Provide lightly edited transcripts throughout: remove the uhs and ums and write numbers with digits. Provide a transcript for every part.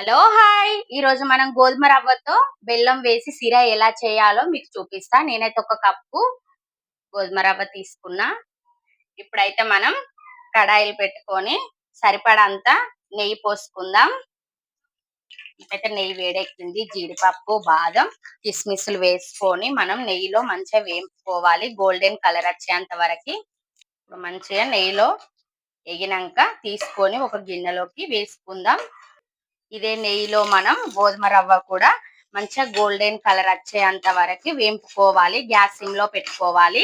Hello hi ఈ రోజు మనం గోధుమ రవ్వతో బెల్లం వేసి సిరా ఎలా చేయాలో మీకు చూపిస్తా. నేనైతే ఒక కప్పు గోధుమ రవ్వ తీసుకున్నా. ఇప్పుడైతే మనం కడాయిలు పెట్టుకొని సరిపడంత నెయ్యి పోసుకుందాం. అయితే నెయ్యి వేడెక్కింది. జీడిపప్పు, బాదం, కిస్మిస్లు వేసుకొని మనం నెయ్యిలో మంచిగా వేపుకోవాలి. గోల్డెన్ కలర్ వచ్చేంత వరకు మంచిగా నెయ్యిలో ఎగినాక తీసుకొని ఒక గిన్నెలోకి వేసుకుందాం. ఇదే నెయ్యిలో మనం గోధుమ రవ్వ కూడా మంచిగా గోల్డెన్ కలర్ వచ్చేంత వరకు వేపుకోవాలి. గ్యాస్ సిమ్ లో పెట్టుకోవాలి.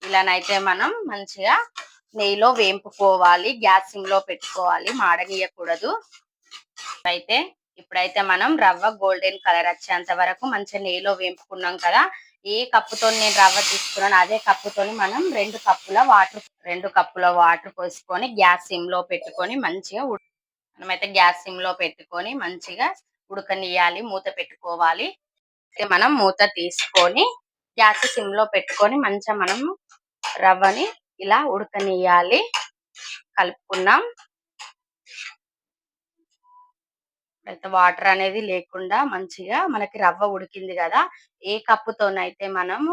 ఇలానైతే మనం మంచిగా నెయ్యిలో వేపుకోవాలి. గ్యాస్ సిమ్ లో పెట్టుకోవాలి, మాడనీయకూడదు. ఇప్పుడైతే మనం రవ్వ గోల్డెన్ కలర్ వచ్చేంత వరకు మంచిగా నెయ్యిలో వేపుకున్నాం కదా. ఏ కప్పుతో నేను రవ్వ తీసుకున్నాను అదే కప్పుతో మనం రెండు కప్పుల వాటర్ పోసుకొని గ్యాస్ సిమ్ లో పెట్టుకొని మంచిగా మనమైతే గ్యాస్ సిమ్ లో పెట్టుకొని మంచిగా ఉడకనియాలి. మూత పెట్టుకోవాలి. మనం మూత తీసుకొని గ్యాస్ సిమ్ లో పెట్టుకొని మంచిగా మనం రవ్వని ఇలా ఉడకనియాలి. కలుపుకున్నాం. అయితే వాటర్ అనేది లేకుండా మంచిగా మనకి రవ్వ ఉడికింది కదా. ఏ కప్పుతోనైతే మనము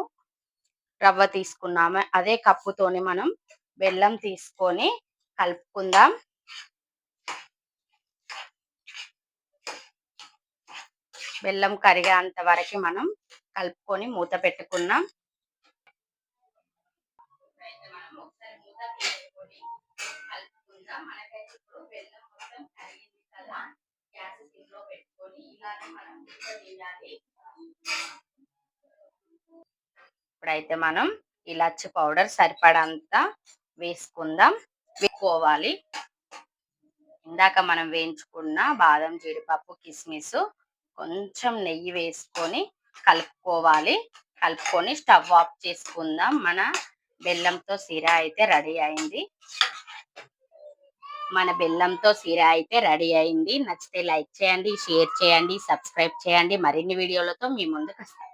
రవ్వ తీసుకున్నామో అదే కప్పుతోని మనం బెల్లం తీసుకొని కలుపుకుందాం. బెల్లం కరిగేంత వరకు మనం కలుపుకొని మూత పెట్టుకున్నాం. ఇప్పుడైతే మనం ఇలాచి పౌడర్ సరిపడంత వేసుకుందాం. వేసుకోవాలి. ఇందాక మనం వేయించుకున్న బాదం, జీడిపప్పు, కిస్మిస్ కొంచెం నెయ్యి వేసుకొని కలుపుకోవాలి. కలుపుకొని స్టవ్ ఆఫ్ చేసుకుందాం. మన బెల్లంతో సిరా అయితే రెడీ అయింది. నచ్చితే లైక్ చేయండి, షేర్ చేయండి, సబ్స్క్రైబ్ చేయండి. మరిన్ని వీడియోలతో మీ ముందుకు వస్తాను.